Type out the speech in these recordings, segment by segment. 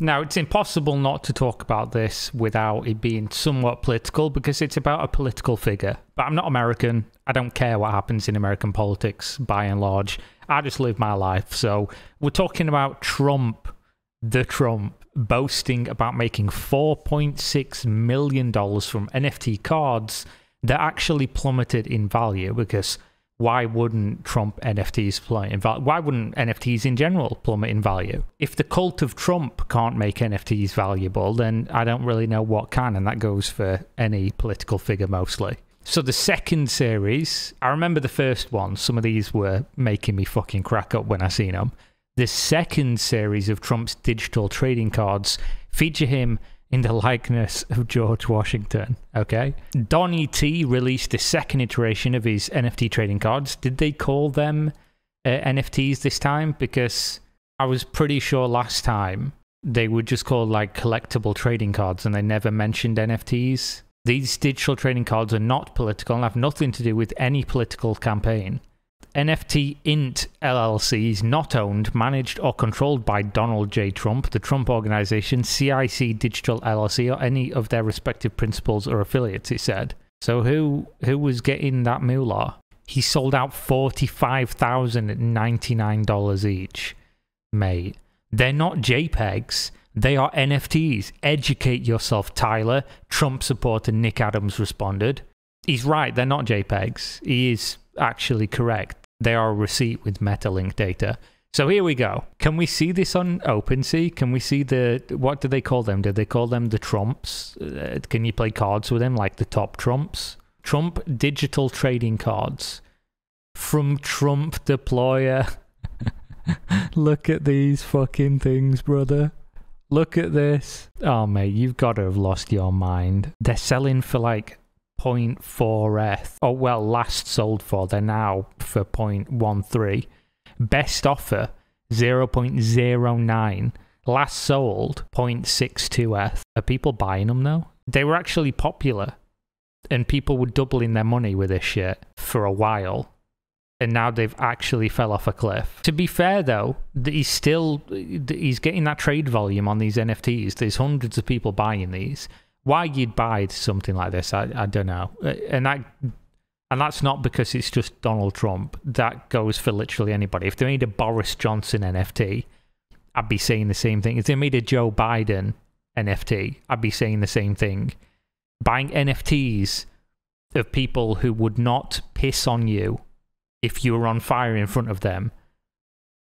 Now, it's impossible not to talk about this without it being somewhat political because it's about a political figure. But I'm not American. I don't care what happens in American politics, by and large. I just live my life. So we're talking about Trump, the Trump, boasting about making $4.6 million from NFT cards that actually plummeted in value because why wouldn't Trump NFTs plummet in value? Why wouldn't NFTs in general plummet in value? If the cult of Trump can't make NFTs valuable, then I don't really know what can, and that goes for any political figure mostly. So the second series, I remember the first one. Some of these were making me fucking crack up when I seen them. The second series of Trump's digital trading cards feature him in the likeness of George Washington, okay? Donnie T released the second iteration of his NFT trading cards. Did they call them NFTs this time? Because I was pretty sure last time they were just called like collectible trading cards and they never mentioned NFTs. These digital trading cards are not political and have nothing to do with any political campaign. NFT Int LLC is not owned, managed, or controlled by Donald J. Trump, the Trump Organization, CIC Digital LLC, or any of their respective principals or affiliates, it said. So who was getting that moolah? He sold out $45,099 each. Mate, they're not JPEGs. They are NFTs. Educate yourself, Tyler. Trump supporter Nick Adams responded. He's right, they're not JPEGs. He is actually correct. They are a receipt with MetaLink data. So here we go. Can we see this on OpenSea? Can we see the, what do they call them? Do they call them the Trumps? Can you play cards with them like the top Trumps? Trump digital trading cards from Trump Deployer. Look at these fucking things, brother. Look at this. Oh, mate, you've got to have lost your mind. They're selling for like 0.4 ETH. Oh, well, last sold for. They're now for 0.13. Best offer, 0.09. Last sold, 0.62 ETH. Are people buying them, though? They were actually popular. And people were doubling their money with this shit for a while. And now they've actually fell off a cliff. To be fair, though, he's getting that trade volume on these NFTs. There's hundreds of people buying these. Why you'd buy something like this, I don't know. And that's not because it's just Donald Trump. That goes for literally anybody. If they made a Boris Johnson NFT, I'd be saying the same thing. If they made a Joe Biden NFT, I'd be saying the same thing. Buying NFTs of people who would not piss on you if you were on fire in front of them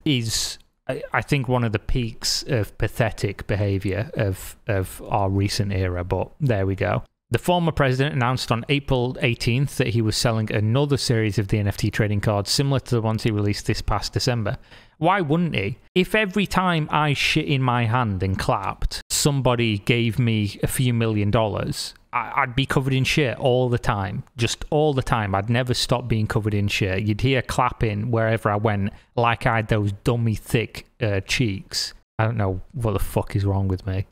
is, I think, one of the peaks of pathetic behavior of our recent era, but there we go. The former president announced on April 18th that he was selling another series of the NFT trading cards similar to the ones he released this past December. Why wouldn't he? If every time I shit in my hand and clapped, somebody gave me a few $1 million, I'd be covered in shit all the time. Just all the time. I'd never stop being covered in shit. You'd hear clapping wherever I went, like I had those dummy thick cheeks. I don't know what the fuck is wrong with me.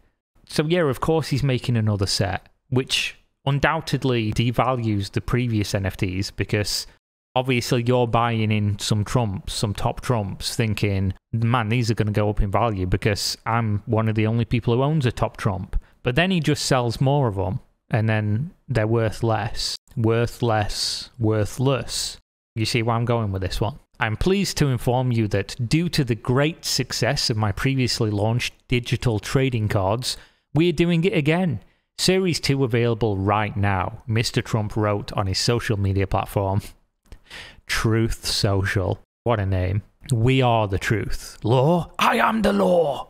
So yeah, of course he's making another set, which undoubtedly devalues the previous NFTs because obviously you're buying in some Trumps, some top Trumps, thinking, man, these are going to go up in value because I'm one of the only people who owns a top Trump. But then he just sells more of them. And then they're worth less. Worthless. Worthless. You see where I'm going with this one? I'm pleased to inform you that due to the great success of my previously launched digital trading cards, we're doing it again. Series 2 available right now, Mr. Trump wrote on his social media platform. Truth Social. What a name. We are the truth. Law? I am the law.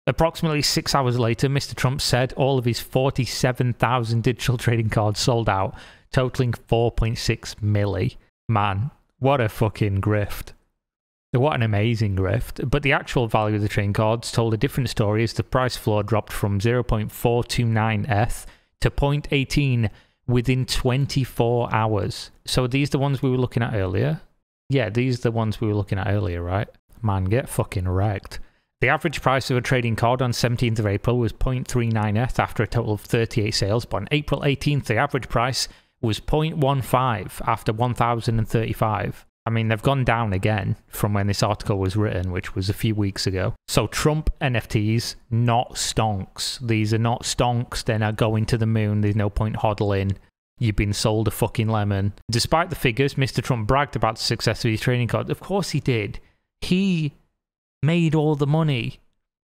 Approximately 6 hours later, Mr. Trump said all of his 47,000 digital trading cards sold out, totaling 4.6 milli. Man, what a fucking grift. What an amazing grift. But the actual value of the trading cards told a different story as the price floor dropped from 0.429 ETH to 0.18 within 24 hours. So are these the ones we were looking at earlier? Yeah, these are the ones we were looking at earlier, right? Man, get fucking wrecked. The average price of a trading card on 17th of April was 0.39 ETH after a total of 38 sales, but on April 18th, the average price was 0.15 after 1,035. I mean, they've gone down again from when this article was written, which was a few weeks ago. So Trump NFTs, not stonks. These are not stonks. They're not going to the moon. There's no point hodling. You've been sold a fucking lemon. Despite the figures, Mr. Trump bragged about the success of his trading cards. Of course he did. He made all the money.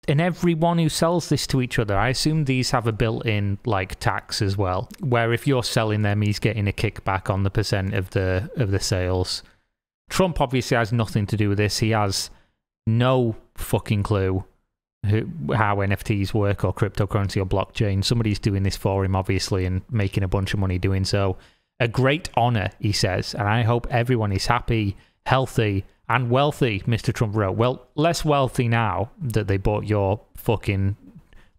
And everyone who sells this to each other, I assume these have a built-in like tax as well, where if you're selling them, he's getting a kickback on the percent of the sales. Trump obviously has nothing to do with this. He has no fucking clue how NFTs work or cryptocurrency or blockchain. Somebody's doing this for him, obviously, and making a bunch of money doing so. A great honor, he says, and I hope everyone is happy, healthy, and wealthy, Mr. Trump wrote. Well, less wealthy now that they bought your fucking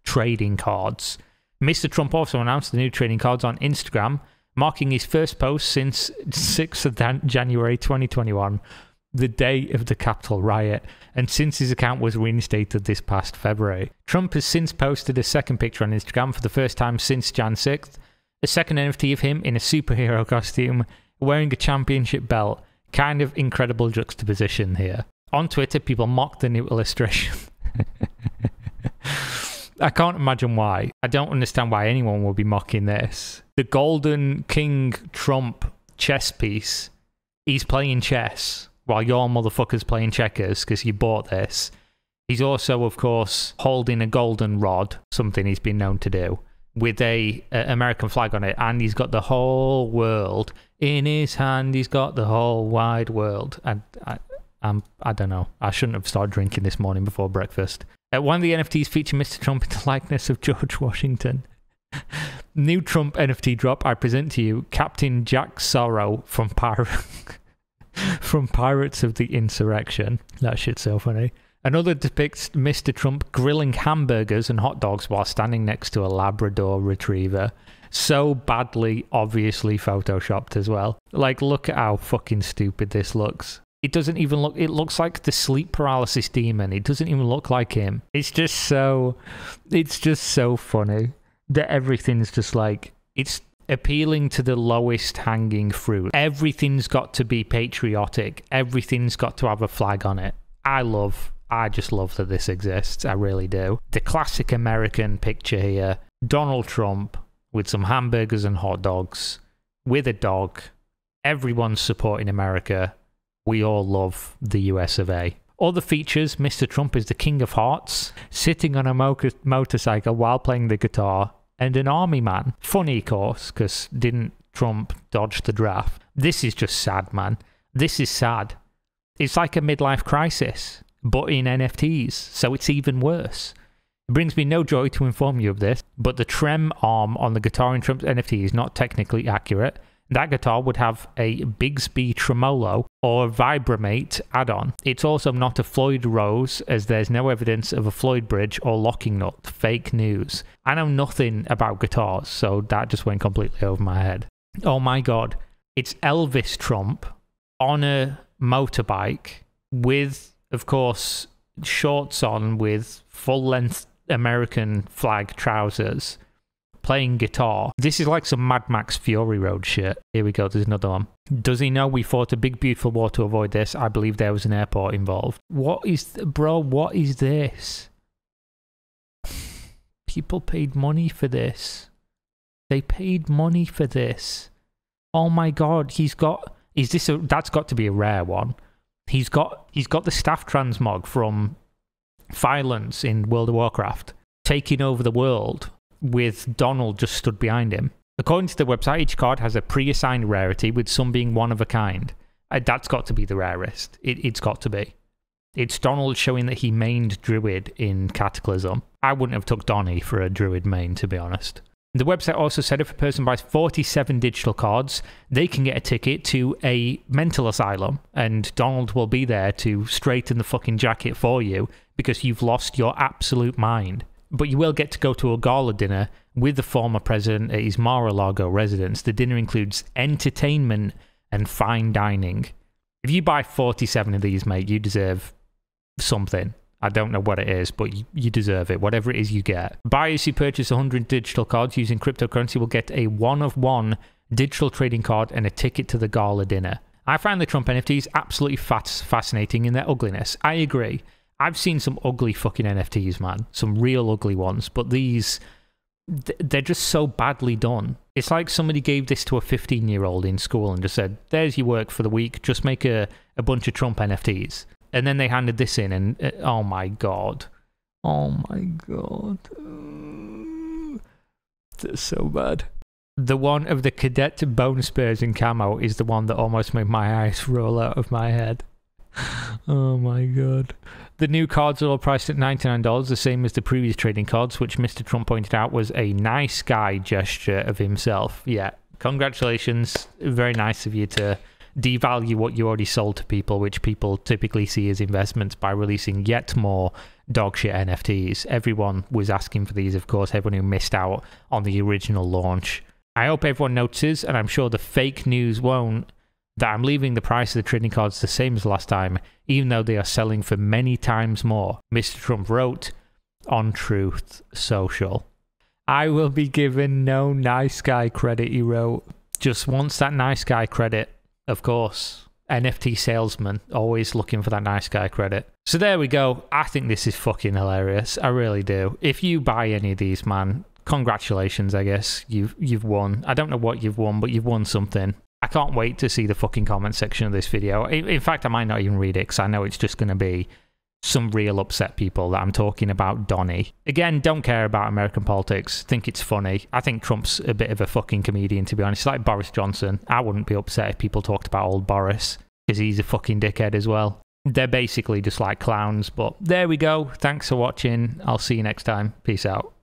trading cards. Mr. Trump also announced the new trading cards on Instagram, marking his first post since 6th of January 2021, the day of the Capitol riot, and since his account was reinstated this past February. Trump has since posted a second picture on Instagram for the first time since Jan 6th, a second NFT of him in a superhero costume, wearing a championship belt. Kind of incredible juxtaposition here. On Twitter, people mock the new illustration. I can't imagine why. I don't understand why anyone would be mocking this. The Golden King Trump chess piece, he's playing chess while your motherfucker's playing checkers because you bought this. He's also, of course, holding a golden rod, something he's been known to do, with a American flag on it, and he's got the whole world in his hand. He's got the whole wide world. I don't know. I shouldn't have started drinking this morning before breakfast. One of the NFTs feature Mr. Trump in the likeness of George Washington. New Trump NFT drop. I present to you Captain Jack Sorrow from Pirates of the Insurrection. That shit's so funny. Another depicts Mr. Trump grilling hamburgers and hot dogs while standing next to a Labrador retriever. So badly, obviously photoshopped as well. Like, look at how fucking stupid this looks. It doesn't even look... It looks like the sleep paralysis demon. It doesn't even look like him. It's just so funny that everything's just like... It's appealing to the lowest hanging fruit. Everything's got to be patriotic. Everything's got to have a flag on it. I just love that this exists. I really do. The classic American picture here. Donald Trump with some hamburgers and hot dogs with a dog. Everyone's supporting America. We all love the US of A. Other features, Mr. Trump is the King of Hearts, sitting on a motorcycle while playing the guitar, and an army man. Funny, of course, because didn't Trump dodge the draft? This is just sad, man. This is sad. It's like a midlife crisis, but in NFTs, so it's even worse. It brings me no joy to inform you of this, but the trem arm on the guitar in Trump's NFT is not technically accurate. That guitar would have a Bigsby tremolo or Vibramate add-on. It's also not a Floyd Rose, as there's no evidence of a Floyd bridge or locking nut. Fake news. I know nothing about guitars, so that just went completely over my head. Oh my god. It's Elvis Trump on a motorbike with, of course, shorts on with full-length American flag trousers, playing guitar. This is like some Mad Max Fury Road shit. Here we go, there's another one. Does he know we fought a big beautiful war to avoid this? I believe there was an airport involved. What is... Bro, what is this? People paid money for this. They paid money for this. Oh my god, he's got... Is this a... That's got to be a rare one. He's got the staff transmog from Fylands in World of Warcraft, taking over the world, with Donald just stood behind him. According to the website, each card has a pre-assigned rarity, with some being one of a kind. That's got to be the rarest. It's got to be. It's Donald showing that he mained Druid in Cataclysm. I wouldn't have took Donnie for a Druid main, to be honest. The website also said if a person buys 47 digital cards, they can get a ticket to a mental asylum, and Donald will be there to straighten the fucking jacket for you because you've lost your absolute mind. But you will get to go to a gala dinner with the former president at his Mar-a-Lago residence. The dinner includes entertainment and fine dining. If you buy 47 of these, mate, you deserve something. I don't know what it is, but you deserve it. Whatever it is you get. Buyers who purchase 100 digital cards using cryptocurrency will get a one-of-one digital trading card and a ticket to the gala dinner. I find the Trump NFTs absolutely fascinating in their ugliness. I agree. I've seen some ugly fucking NFTs, man. Some real ugly ones. But these, they're just so badly done. It's like somebody gave this to a 15-year-old in school and just said, there's your work for the week. Just make a bunch of Trump NFTs. And then they handed this in and, oh my God. Oh my God. That's so bad. The one of the cadet bone spurs in camo is the one that almost made my eyes roll out of my head. Oh my God. The new cards are all priced at $99, the same as the previous trading cards, which Mr. Trump pointed out was a nice guy gesture of himself. Yeah, congratulations. Very nice of you to devalue what you already sold to people, which people typically see as investments, by releasing yet more dogshit NFTs. Everyone was asking for these, of course, everyone who missed out on the original launch. I hope everyone notices, and I'm sure the fake news won't, that I'm leaving the price of the trading cards the same as last time, even though they are selling for many times more, Mr. Trump wrote on Truth Social. I will be given no nice guy credit, he wrote. Just wants that nice guy credit, of course. NFT salesman, always looking for that nice guy credit. So there we go. I think this is fucking hilarious. I really do. If you buy any of these, man, congratulations, I guess. You've won. I don't know what you've won, but you've won something. I can't wait to see the fucking comment section of this video. In fact, I might not even read it because I know it's just going to be some real upset people that I'm talking about Donnie. Again, don't care about American politics. Think it's funny. I think Trump's a bit of a fucking comedian, to be honest. Like Boris Johnson. I wouldn't be upset if people talked about old Boris because he's a fucking dickhead as well. They're basically just like clowns. But there we go. Thanks for watching. I'll see you next time. Peace out.